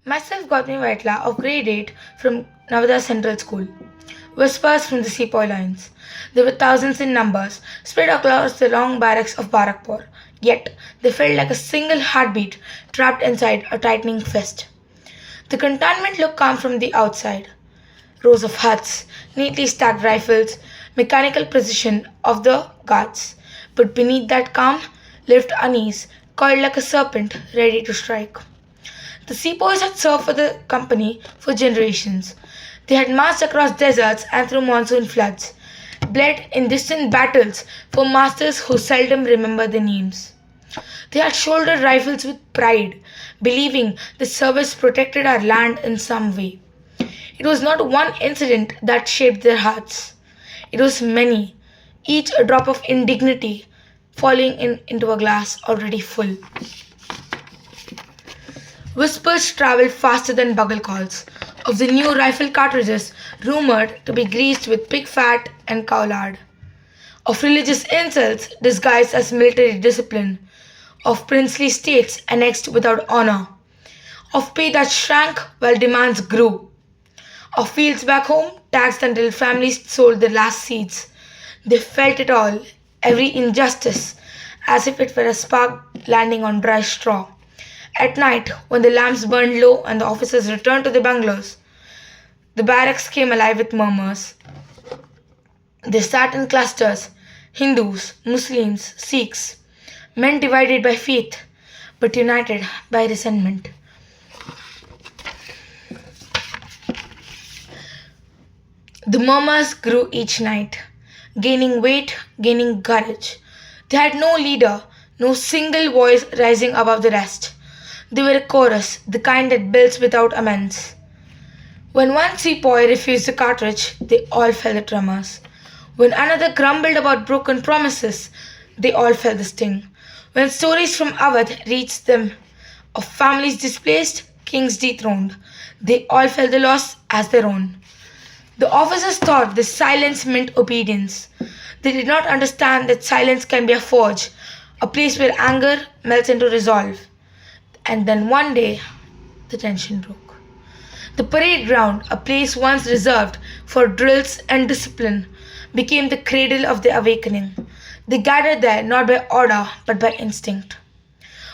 Myself Gouthami Vytla of grade 8 from Navada Central School. Whispers from the sepoy lines. There were thousands in numbers, spread across the long barracks of Barakpur. Yet they felt like a single heartbeat trapped inside a tightening fist. The cantonment looked calm from the outside. Rows of huts, neatly stacked rifles, mechanical precision of the guards. But beneath that calm lived unease, coiled like a serpent, ready to strike. The sepoys had served for the company for generations. They had marched across deserts and through monsoon floods, bled in distant battles for masters who seldom remember their names. They had shouldered rifles with pride, believing the service protected our land in some way. It was not one incident that shaped their hearts. It was many, each a drop of indignity falling into a glass already full. Whispers travelled faster than bugle calls of the new rifle cartridges rumored to be greased with pig fat and cow lard, of religious insults disguised as military discipline, of princely states annexed without honor, of pay that shrank while demands grew, of fields back home taxed until families sold their last seeds. They felt it all, every injustice, as if it were a spark landing on dry straw. At night, when the lamps burned low and the officers returned to their bungalows, the barracks came alive with murmurs. They sat in clusters, Hindus, Muslims, Sikhs, men divided by faith, but united by resentment. The murmurs grew each night, gaining weight, gaining courage. They had no leader, no single voice rising above the rest. They were a chorus, the kind that builds without amends. When one sepoy refused a cartridge, they all felt the tremors. When another grumbled about broken promises, they all felt the sting. When stories from Awadh reached them of families displaced, kings dethroned, they all felt the loss as their own. The officers thought this silence meant obedience. They did not understand that silence can be a forge, a place where anger melts into resolve. And then one day, the tension broke. The parade ground, a place once reserved for drills and discipline, became the cradle of the awakening. They gathered there not by order but by instinct.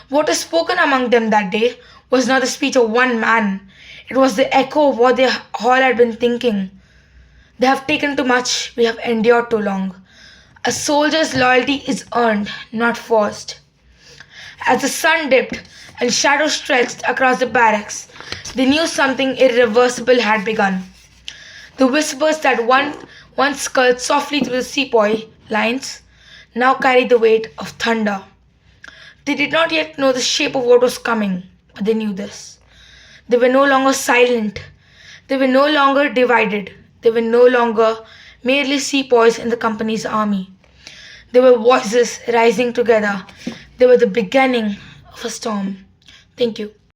What was spoken among them that day was not the speech of one man, it was the echo of what they all had been thinking. They have taken too much, we have endured too long. A soldier's loyalty is earned, not forced. As the sun dipped and shadows stretched across the barracks, they knew something irreversible had begun. The whispers that once skirled softly through the sepoy lines now carried the weight of thunder. They did not yet know the shape of what was coming, but they knew this. They were no longer silent. They were no longer divided. They were no longer merely sepoys in the company's army. They were voices rising together. They were the beginning of a storm. Thank you.